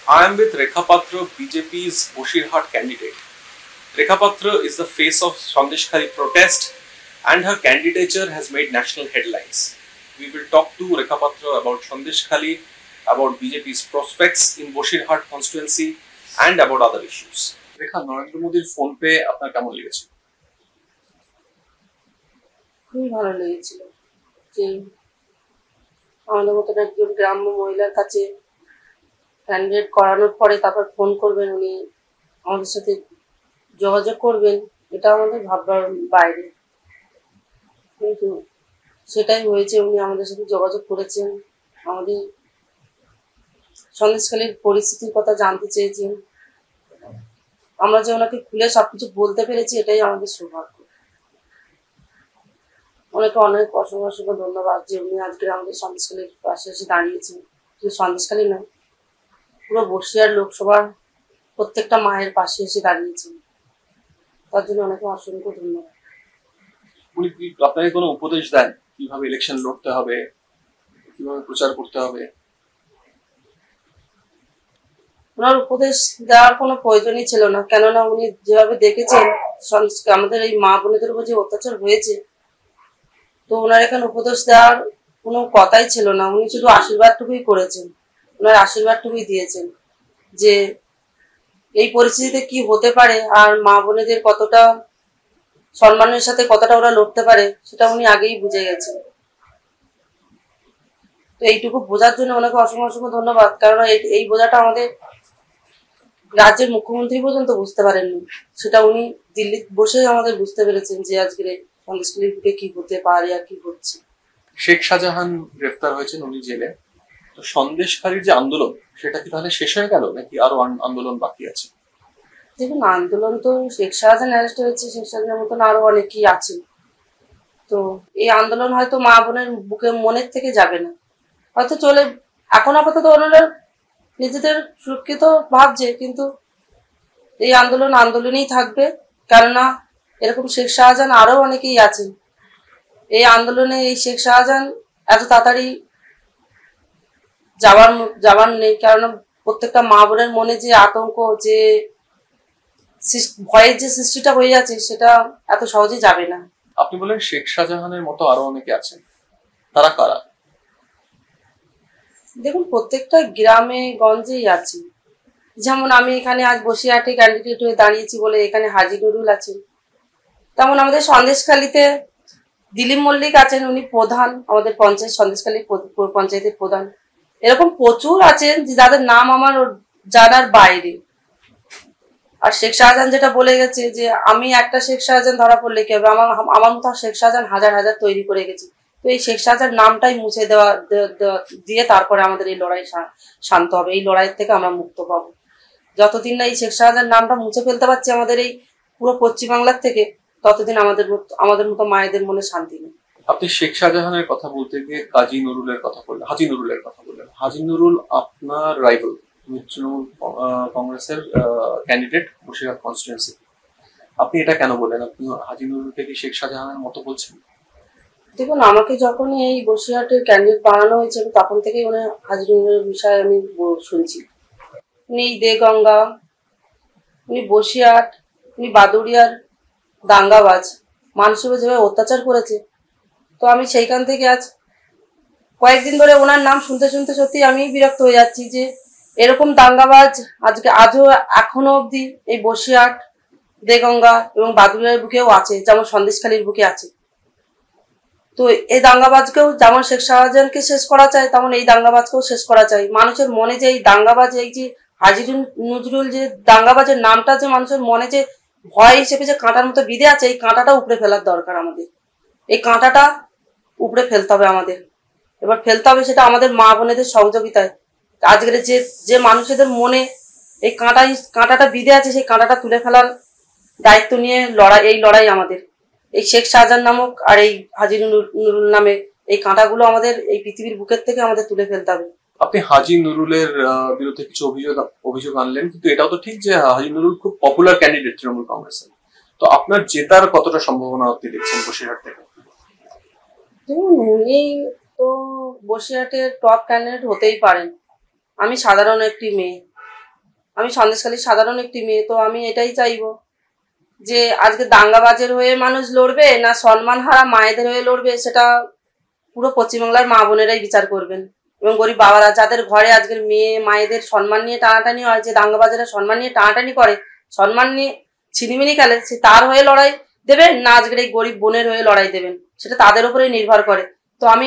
I am with Rekha Patra, BJP's Boshirhat candidate. Rekha Patra is the face of Sandeshkhali protest and her candidature has made national headlines. We will talk to Rekha Patra about Sandeshkhali, about BJP's prospects in Boshirhat constituency and about other issues. Rekha, Narendra মোদীর phone pay আপনার কেমন লেগেছে? খুবই ভালো লেগেছিল যে আমাদের মতন একজন গ্রাম্য মহিলার কাছে ক্যান্ডিডেট করানোর পরে তারপর ফোন করবেন, উনি আমাদের সাথে যোগাযোগ করবেন, এটা আমাদের ভাববার বাইরে। কিন্তু সেটাই হয়েছে, উনি আমাদের সাথে যোগাযোগ করেছেন, আমাদের সন্দেশখালীর পরিস্থিতির কথা জানতে চেয়েছেন। আমরা যে ওনাকে খুলে সবকিছু বলতে পেরেছি, এটাই আমাদের সৌভাগ্য। ওনাকে অনেক অসংখ্য ধন্যবাদ যে উনি আজকে আমাদের সন্দেশখালীর পাশে এসে দাঁড়িয়েছেন। শুধু সন্দেশখালী নয়, পুরো বসিরহাট লোকসভার প্রত্যেকটা মায়ের পাশে এসে দাঁড়িয়েছেন, তার জন্য অনেকে অসংখ্য ধন্যবাদ। উনি কি আপনাকে কোনো উপদেশ দেন কিভাবে ইলেকশন লড়তে হবে, কিভাবে প্রচার করতে হবে? ওনার উপদেশ দেওয়ার কোনো প্রয়োজনই ছিল না, কেননা উনি যেভাবে দেখেছেন আমাদের এই মা বোনেদের উপর যে অত্যাচার হয়েছে, তো ওনার এখানে উপদেশ দেওয়ার কোনো কথাই ছিল না। উনি শুধু আশীর্বাদটুকুই করেছেন, ওনার আশীর্বাদটুকুই দিয়েছেন যে এই পরিস্থিতিতে কি হতে পারে আর মা বোনেদের কতটা সম্মানের সাথে কতটা ওরা লড়তে পারে, সেটা উনি আগেই বুঝে গেছেন। তো এইটুকু বোঝার জন্য ওনাকে অসংখ্য ধন্যবাদ, কারণ এই বোঝাটা আমাদের রাজ্যের মুখ্যমন্ত্রী পর্যন্ত বুঝতে পারেননি, সেটা উনি দিল্লি বসে আমাদের বুঝতে পেরেছেন যে আজকের সন্দেশখালীর বুকে কি হতে পারে আর কি হচ্ছে। শেখ শাহজাহান গ্রেফতার হয়েছেন, উনি জেলে। তো সন্দেশখালীর যে আন্দোলন, সেটা কি তাহলে শেষ হয়ে গেল নাকি আরো আন্দোলন বাকি আছে? দেখুন, আন্দোলন তো শেখ শাহজাহান অ্যারেস্ট হয়েছে, শেখ শাহজাহানের মতন আরো অনেকেই আছে। তো এই আন্দোলন হয়তো মা বোনের বুকে মনের থেকে যাবে না, হয়তো চলে। এখন আপাতত ওনারা নিজেদের সুরক্ষিত ভাবছে, কিন্তু এই আন্দোলন আন্দোলনই থাকবে, কেননা এরকম শেখ শাহজাহান আরো অনেকেই আছেন। এই আন্দোলনে এই শেখ শাহজাহান এত তাড়াতাড়ি যাবার নেই, কারণ প্রত্যেকটা মা বোনের মনে যে আতঙ্ক, যে ভয়ের যে সৃষ্টিটা হয়ে যাচ্ছে, সেটা এত সহজে যাবে না। আপনি বলেন শেখ শাহজাহানের মতো আরো অনেকে আছেন, তারা কারা? দেখুন, প্রত্যেকটা গ্রামে গঞ্জেই আছে। যেমন আমি এখানে আজ বসিরহাটে ক্যান্ডিডেট হয়ে দাঁড়িয়েছি বলে এখানে হাজি নুরুল আছেন, তেমন আমাদের সন্দেশখালীতে দিলীপ মল্লিক আছেন, উনি প্রধান, আমাদের পঞ্চায়েত সন্দেশখালী পঞ্চায়েতের প্রধান। এরকম প্রচুর আছেন যাদের নাম আমার জানার বাইরে। আর শেখ শাহজাহান যেটা বলে গেছে যে আমি একটা শেখ শাহজাহান ধরা পড়লে কি হবে, আমার মতো শেখ শাহজাহান হাজার হাজার তৈরি করে গেছে। তো এই শেখ শাহজাহান নামটাই মুছে দিয়ে তারপরে আমাদের এই লড়াই শান্ত হবে, এই লড়াইয়ের থেকে আমরা মুক্ত পাবো। যতদিন না এই শেখ শাহজাহান নামটা মুছে ফেলতে পারছি আমাদের এই পুরো পশ্চিমবাংলার থেকে, ততদিন আমাদের মতো মায়েদের মনে শান্তি নেই। আপনি শেখ শাহজাহানের কথা বলতে গিয়ে হাজি নুরুলের কথা বললেন। হাজি নুরুল আপনার রাইভাল, তৃণমূল কংগ্রেসের ক্যান্ডিডেট বসিরহাট কনস্টিটুয়েন্সি। আপনি এটা কেন বলেন? আপনি হাজি নুরুলকে কি শেখ শাহজাহানের মতো বলছেন? দেখুন, আমাকে যখনই এই বসিরহাটের ক্যান্ডিডেট বানানো হয়েছে, তখন থেকেই উনি হাজি নুরুলের বিষয়ে আমি শুনছি। উনি দেগঙ্গা, উনি বসিরহাট, উনি বাদুড়িয়ার দাঙ্গাবাজ, মানুষের উপর যেভাবে অত্যাচার করেছে, তো আমি সেইখান থেকে আজ কয়েকদিন ধরে ওনার নাম শুনতে শুনতে সত্যি আমি বিরক্ত হয়ে যাচ্ছি যে এরকম দাঙ্গাবাজ আজও এখনো অবধি এই বসিরহাট, দেগঙ্গা এবং বাদুড়িয়ার বুকেও আছে, যেমন সন্দেশখালীর বুকে আছে। তো এই দাঙ্গাবাজকেও যেমন শেখ শাহজাহানকে শেষ করা চাই, তেমন এই দাঙ্গাবাজকেও শেষ করা চাই। মানুষের মনে যে এই দাঙ্গাবাজ, এই যে হাজি নজরুল, যে দাঙ্গাবাজের নামটা যে মানুষের মনে যে ভয় হিসেবে যে কাঁটার মতো বিঁধে আছে, এই কাঁটাটা উপড়ে ফেলার দরকার আমাদের। এই কাঁটাটা উপড়ে ফেলতে হবে আমাদের, এবার ফেলতে হবে সেটা আমাদের মা বোনেদের সহযোগিতায়। আজকের যে মানুষদের মনে এই কাঁটাটা বিঁধে আছে, সেই কাঁটাটা তুলে ফেলার দায়িত্ব নিয়ে এই লড়াই আমাদের। এই শেখ শাহজাহান নামক আর এই হাজি নুরুল নামে এই কাঁটাগুলো আমাদের এই পৃথিবীর বুকের থেকে আমাদের তুলে ফেলতে হবে। আপনি হাজি নুরুলের বিরুদ্ধে কিছু অভিযোগ আনলেন, কিন্তু এটাও তো ঠিক যে হাজি নুরুল খুব পপুলার ক্যান্ডিডেট তৃণমূল কংগ্রেসের। তো আপনার জেতার কতটা সম্ভাবনা আপনি দেখছেন বসিরহাট থেকে? দেখুন, উনি তো বসিরহাটের টপ ক্যান্ডিডেট হতেই পারেন। আমি সাধারণ একটি মেয়ে, আমি সন্দেশখালীর সাধারণ একটি মেয়ে, তো আমি এটাই চাইবো যে আজকে দাঙ্গাবাজের হয়ে মানুষ লড়বে না সম্মান হারা মায়েদের হয়ে লড়বে, সেটা পুরো পশ্চিমবাংলার মা বোনেরাই বিচার করবেন। এবং গরিব বাবারা যাদের ঘরে আজকের মেয়ে মায়েদের সম্মান নিয়ে টানাটানি হয়, যে দাঙ্গাবাজেরা সম্মান নিয়ে টানাটানি করে, সম্মান নিয়ে ছিনিমিনি খেলে, সে তার হয়ে লড়াই দেবেন না আজকের এই গরিব বোনের হয়ে লড়াই দেবেন, সেটা তাদের উপরেই নির্ভর করে। তো আমি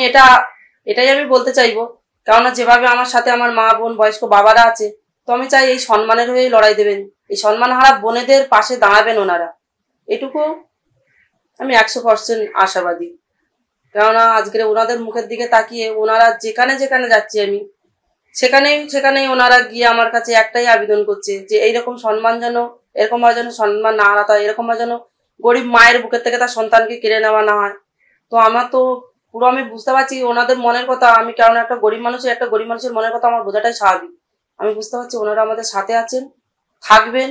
এটাই আমি বলতে চাইবো, কেননা যেভাবে আমার সাথে আমার মা বোন বয়স্ক বাবারা আছে, তো আমি চাই এই সম্মানের হয়েই লড়াই দেবেন, এই সম্মান হারা বোনেদের পাশে দাঁড়াবেন ওনারা, এটুকু আমি 100% আশাবাদী। কেননা আজকের ওনাদের মুখের দিকে তাকিয়ে ওনারা যেখানে যেখানে যাচ্ছি আমি, সেখানেই ওনারা গিয়ে আমার কাছে একটাই আবেদন করছে যে এইরকম সম্মান যেন, এরকম ভাবে যেন সম্মান না হারাতে হয়, এরকম ভাবে যেন গরিব মায়ের বুকের থেকে তার সন্তানকে কেড়ে নেওয়া না হয়। তো আমার তো পুরো আমি বুঝতে পারছি ওনাদের মনের কথা, আমি কারণ একটা গরিব মানুষের মনের কথা আমার বোঝাটাই স্বাভাবিক। আমি বুঝতে পারছি ওনারা আমাদের সাথে আছেন, থাকবেন,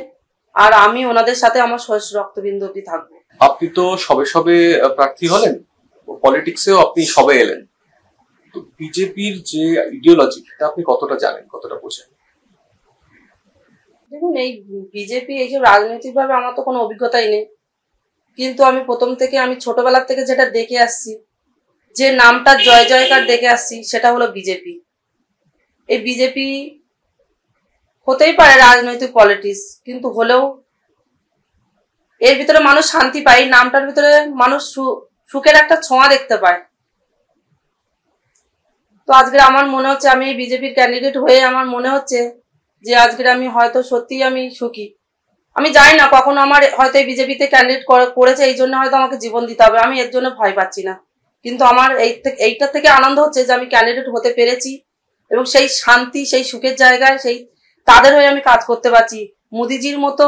আর আমি ওনাদের সাথে আমার শেষ রক্তবিন্দু অব্দি থাকবো। আপনি তো সবে সবে প্রার্থী হলেন, পলিটিক্সেও আপনি সবে এলেন, তো বিজেপির যে ইডিওলজি এটা আপনি কতটা জানেন, কতটা বোঝেন? দেখুন, এই বিজেপি এইসব রাজনৈতিকভাবে আমার তো কোনো অভিজ্ঞতাই নেই, কিন্তু আমি প্রথম থেকে, আমি ছোটবেলার থেকে যেটা দেখে আসছি, যে নামটা জয় জয়কার দেখে আসছি, সেটা হলো বিজেপি। এই বিজেপি হতেই পারে রাজনৈতিক পলিটিক্স, কিন্তু হলেও এর ভিতরে মানুষ শান্তি পায়, নামটার ভিতরে মানুষ সুখের একটা ছোঁয়া দেখতে পায়। তো আজকে আমার মনে হচ্ছে আমি বিজেপির ক্যান্ডিডেট হয়ে আমার মনে হচ্ছে যে আজকে আমি হয়তো সত্যিই আমি সুখী। আমি জানি না কখন আমার হয়তো এই বিজেপিতে ক্যান্ডিডেট করেছে, এই জন্য হয়তো আমাকে জীবন দিতে হবে, আমি এর জন্য ভয় পাচ্ছি না, কিন্তু আমার এইটার থেকে আনন্দ হচ্ছে যে আমি ক্যান্ডিডেট হতে পেরেছি এবং সেই শান্তি, সেই সুখের জায়গায় সেই তাদের হয়ে আমি কাজ করতে পারছি। মোদিজির মতো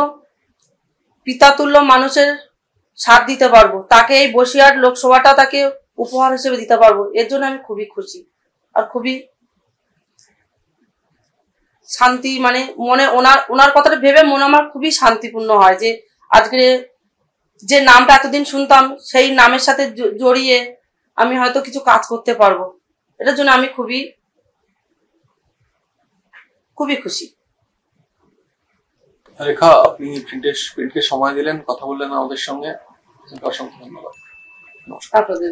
পিতাতুল্য মানুষের সাথ দিতে পারবো, তাকে এই বসিরহাট লোকসভাটা তাকে উপহার হিসেবে দিতে পারবো, এর জন্য আমি খুবই খুশি আর খুবই শান্তি, মানে মনে ওনার কথাটা ভেবে মনে আমার খুবই শান্তিপূর্ণ হয় যে আজকে যে নামটা এতদিন শুনতাম সেই নামের সাথে জড়িয়ে আমি হয়তো কিছু কাজ করতে পারবো, এটার জন্য আমি খুবই খুবই খুশি। রেখা, আপনি প্রিন্টকে সময় দিলেন, কথা বললেন আমাদের সঙ্গে, অসংখ্য ধন্যবাদ। নমস্কার। আপনাদের